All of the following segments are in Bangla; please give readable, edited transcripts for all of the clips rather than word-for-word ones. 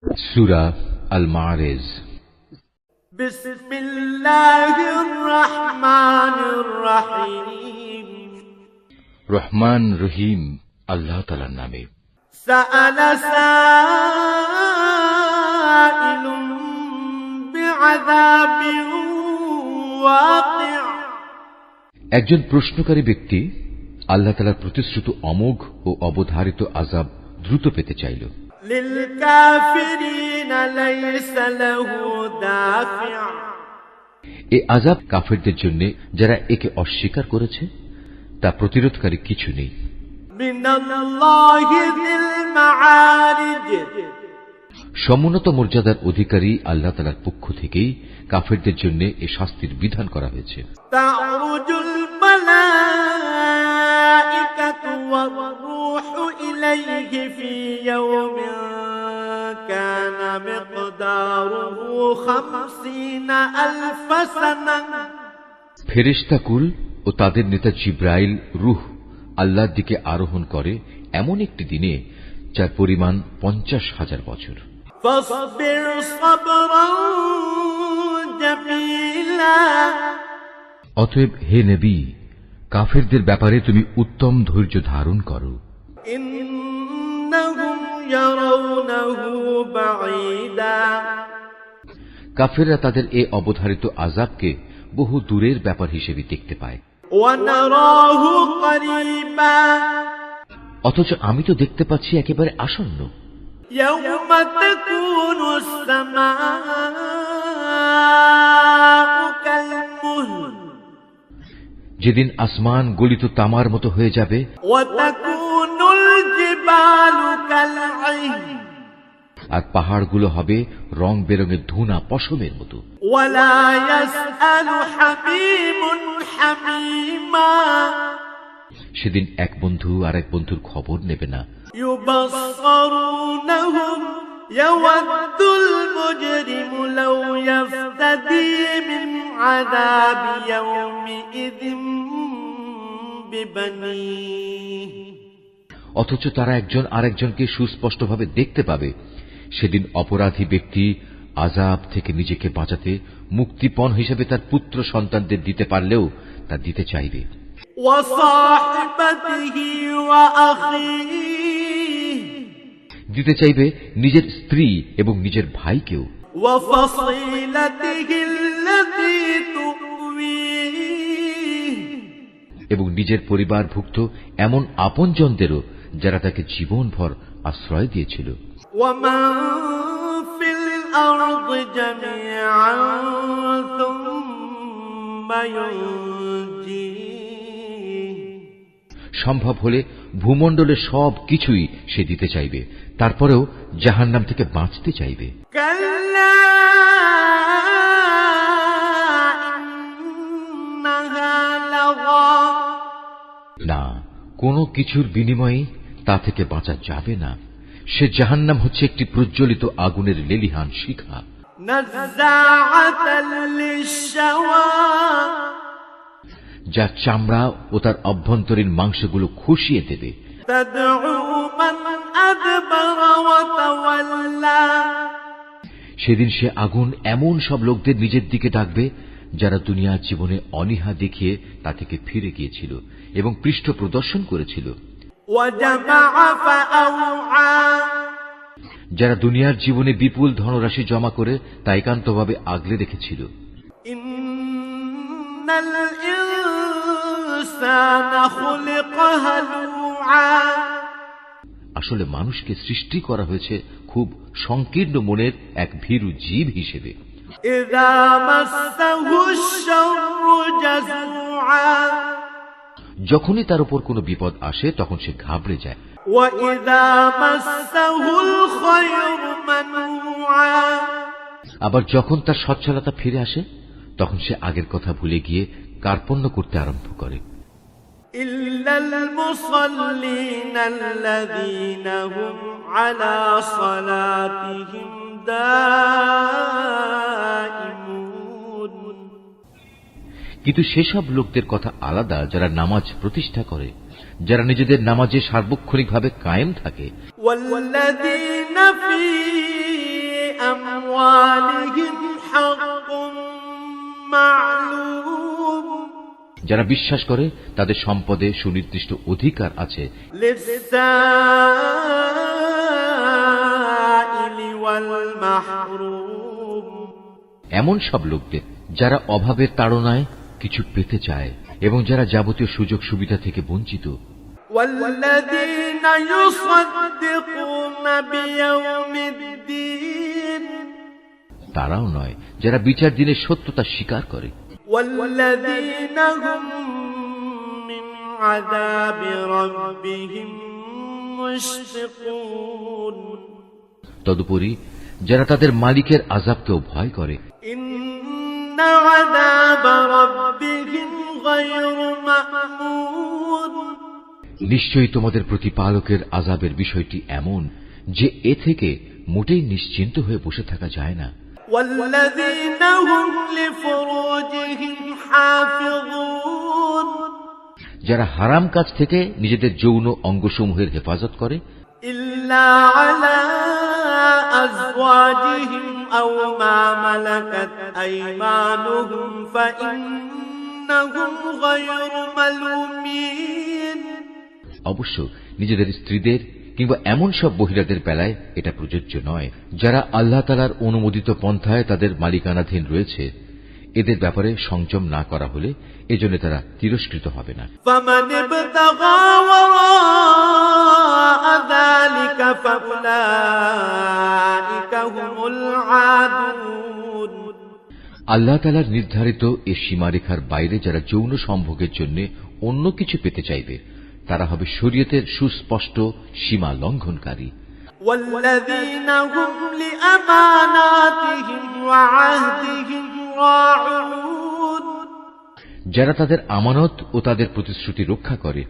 সূরা আল মাআরিজ। বিসমিল্লাহির রহমানির রহিম। রহমান রহিম আল্লাহ তাআলার নামে। সাআলা সাইলুম বিআযাবিন ওয়াকি'। একজন প্রশ্নকারী ব্যক্তি আল্লাহ তাআলার প্রতিশ্রুত অমোঘ ও অবধারিত আযাব দ্রুত পেতে চাইল। লিল কাফিরিনা লাইসা লাহু দাফি'। এই আযাব কাফেরদের জন্য যারা একে অস্বীকার করেছে তা প্রতিরোধকারী কিছু নেই। মিনাল্লাহি যিল মাআরিজ। সমুন্নত মর্যাদার অধিকারী আল্লাহ তাআলার পক্ষ থেকেই কাফেরদের জন্য এই শাস্তির বিধান করা হয়েছে। তাউরুজুল মালাইকাতু ওয়ার-রূহু ইলাইহি ফি ইয়াওমিন কানা মিকদারুহু 50,000 সানা। ফেরেশতাকুল ও তাদের নেতা জিবরাইল রূহ আল্লাহর দিকে আরোহণ করে এমন একটি দিনে যার পরিমাণ 50,000 বছর। ফাসবির সাবরান জামিলা। অতএব হে নবী, কাফেরদের ব্যাপারে তুমি উত্তম ধৈর্য ধারণ করো। ইন্নাহুম ইয়ারাউনাহু বাঈদা। কাফেররা তাদের এ অবধারিত আযাবকে বহু দূরের ব্যাপার হিসেবে দেখতে পায়। ওয়া নারাহু করিবা। অথচ আমি তো দেখতে পাচ্ছি একেবারে আসন্ন। ইয়াওমা তাকুনুস সামাউ কাল-মুহল। যেদিন আসমান গলিত তামার মতো হয়ে যাবে। ওয়া তাকুনুল জিবালু কাল-ইহন। আর পাহাড়গুলো হবে রং বেরঙের ধুনা পশমের মতো। ওয়ালা ইয়াসআলু হামীমুন হামীমা। সেদিন এক বন্ধু আর এক বন্ধুর খবর নেবে না। ইউবাসসারুনহুম ইয়াওয়াদ্দুল মুজরিমু লাউ ইয়াফতাদি মিন আযাবি ইয়াওমিইযিন বিবানিহি। অথচ তারা একজন আরেকজনকে সুস্পষ্টভাবে দেখতে পাবে। সেদিন অপরাধী ব্যক্তি আযাব থেকে নিজেকে বাঁচাতে মুক্তিপণ হিসেবে তার পুত্র সন্তানদের দিতে পারলেও তা দিতে চাইবে। ওয়া সাহিবাতিহি ওয়া আখিহি। দিতে চাইবে নিজের স্ত্রী এবং নিজের ভাইকেও। ওয়া ফাসিলাতিহি আল্লাতী তুওয়িহি। এবং নিজের পরিবারভুক্ত এমন আপনজনদেরও যারা তাকে জীবনভর আশ্রয় দিয়েছিল। ওয়া মান ফিল আরদি জামিআন সুম্মা ইউনজিহি। সম্ভব হলে ভূমণ্ডলের সব কিছুই সে দিতে চাইবে, তারপরেও জাহান্নাম থেকে বাঁচতে চাইবে। কাল্লা ইন্নাহা লাযা। না, কোনো কিছুর বিনিময়ে তা থেকে বাঁচা যাবে না। সে জাহান্নাম হচ্ছে একটি প্রজ্বলিত আগুনের লেলিহান শিখা। নাযাআতাল লিশ-শাওয়া। যা চামড়া ও তার অভ্যন্তরীণ মাংসগুলো খসিয়ে দেবে। তাদউ মান আদবারা ওয়া তাওয়াল্লা। সেদিন সে আগুন এমন সব লোকদের নিজের দিকে ডাকবে যারা দুনিয়ার জীবনে অনীহা দেখিয়ে তা থেকে ফিরে গিয়েছিল এবং পৃষ্ঠ প্রদর্শন করেছিল। ওয়া জামাআ ফাআওআ। যারা দুনিয়ার জীবনে বিপুল ধনরাশি জমা করে তা একান্তভাবে আগলে রেখেছিল। ইন্নাল ইনসানা খুলিকা হালুআ। আসলে মানুষকে সৃষ্টি করা হয়েছে খুব সংকীর্ণ মনের এক ভীরু জীব হিসেবে। ইযা মাসসাহুশ শাররু জাযুআ। যখনই তার উপর কোনো বিপদ আসে তখন সে ঘাবড়ে যায়। ওয়া ইযা মাসসাহুল খায়রু মানুআ। আবার যখন তার সচ্ছলতা ফিরে আসে তখন সে আগের কথা ভুলে গিয়ে কার্পণ্য করতে আরম্ভ করে। ইল্লাল মুসাল্লিনা আল্লাযীনা হুম আলা সালাতিহিম দাঈমুন। কিন্তু সেসব লোকদের কথা আলাদা যারা নামাজ প্রতিষ্ঠা করে, যারা নিজেদের নামাজে সার্বক্ষণিকভাবে কায়েম থাকে। ওয়াল্লাযীনা ফী যারা বিশ্বাস করে তাদের সম্পদে সুনির্দিষ্ট অধিকার আছে। এমন সব লোকদের যারা অভাবের তাড়নায় কিছু পেতে চায় এবং যারা যাবতীয় সুযোগ সুবিধা থেকে বঞ্চিত। তারাও নয় যারা বিচার দিনের সত্যতা স্বীকার করে। তদুপরি যারা তাদের মালিকের আযাবকেও ভয় করে। নিশ্চয়ই তোমাদের প্রতিপালকের আযাবের বিষয়টি এমন যে এ থেকে মোটেই নিশ্চিন্ত হয়ে বসে থাকা যায় না। যারা হারাম কাজ থেকে নিজেদের যৌন অঙ্গসমূহের হেফাজত করে, অবশ্য নিজেদের স্ত্রীদের কিংবা এমন সব মহিলাদের বেলায় এটা প্রযোজ্য নয় যারা আল্লাহ তাআলার অনুমোদিত পন্থায় তাদের মালিকানাধীন রয়েছে। এদের ব্যাপারে সংযম না করা হলে এজন্য তারা তিরস্কৃত হবে না। আল্লাহ তাআলার নির্ধারিত এ সীমারেখার বাইরে যারা যৌন সম্ভোগের জন্য অন্য কিছু পেতে চাইবে তারা হবে শরীয়তের সুস্পষ্ট সীমা লঙ্ঘনকারী। যারা তাদের আমানত ও তাদের প্রতিশ্রুতি রক্ষা করে,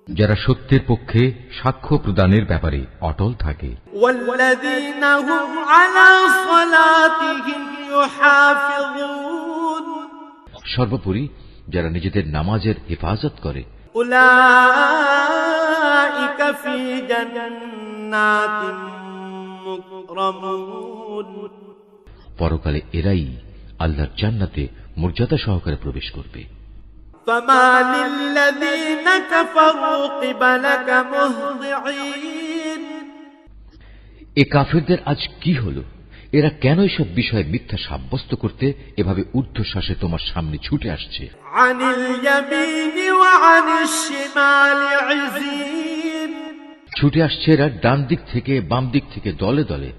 যারা সত্যের পক্ষে সাক্ষ্য প্রদানের ব্যাপারে অটল থাকে, সর্বোপরি যারা নিজেদের নামাজের হেফাজত করে, পরকালে এরাই আল্লাহর জান্নাতে মর্যাদা সহকারে প্রবেশ করবে। এ কাফেরদের আজ কি হলো? এরা কেন এসব বিষয়ে মিথ্যা সাব্যস্ত করতে এভাবে ঊর্ধ্বশ্বাসে তোমার সামনে ছুটে আসছে? ছুটে আসছে এরা ডান দিক থেকে বাম দিক থেকে দলে দলে।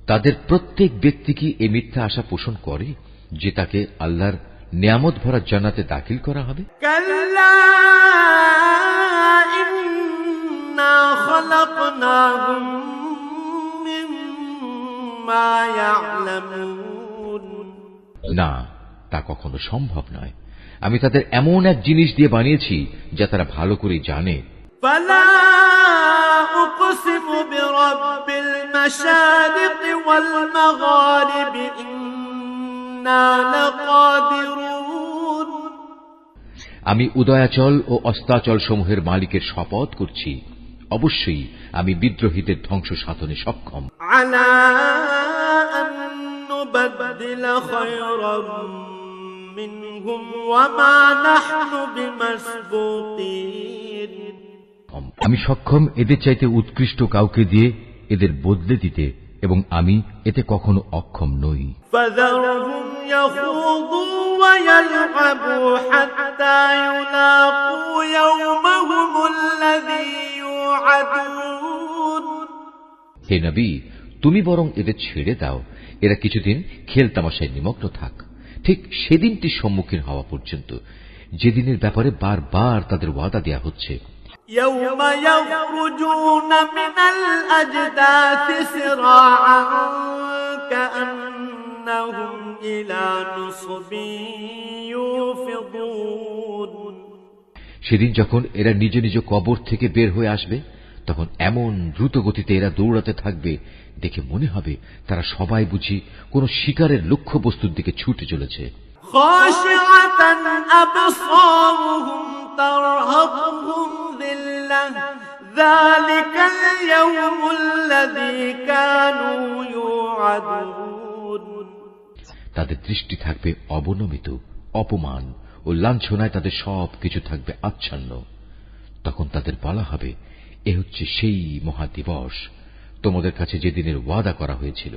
তাদের প্রত্যেক ব্যক্তি কি এ মিথ্যা আশা পোষণ করে যে তাকে আল্লাহর নিয়ামত ভরা জান্নাতে দাখিল করা হবে? না, তা কখনো সম্ভব নয়। আমি তাদের এমন এক জিনিস দিয়ে বানিয়েছি যা তারা ভালো করে জানে। আমি উদয়াচল ও অস্তাচল সমূহের মালিকের শপথ করছি, অবশ্যই আমি বিদ্রোহীদের ধ্বংস সাধনে সক্ষম। আমি সক্ষম এদের চাইতে উৎকৃষ্ট কাউকে দিয়ে এদের বদলে দিতে, এবং আমি এতে কখনো অক্ষম নই। হে নবী, তুমি বরং এদের ছেড়ে দাও, এরা কিছুদিন খেল তামাশায় নিমগ্ন থাক, ঠিক সেদিনটির সম্মুখীন হওয়া পর্যন্ত যেদিনের ব্যাপারে বারবার তাদের ওয়াদা দেয়া হচ্ছে। সেদিন যখন এরা নিজ নিজ কবর থেকে বের হয়ে আসবে, তখন এমন দ্রুত গতিতে এরা দৌড়াতে থাকবে, দেখে মনে হবে তারা সবাই বুঝি কোন শিকারের লক্ষ্যবস্তুর দিকে ছুটে চলেছে। خاشعة أبصارهم ترهقهم ذلة ذلك اليوم الذي كانوا يوعدون তাদের দৃষ্টি থাকবে অবনমিত, অপমান ও লাঞ্ছনায় তাদের সব কিছু থাকবে আচ্ছন্ন। তখন তাদের বলা হবে, এ হচ্ছে সেই মহাদিবস তোমাদের কাছে যেদিনের ওয়াদা করা হয়েছিল।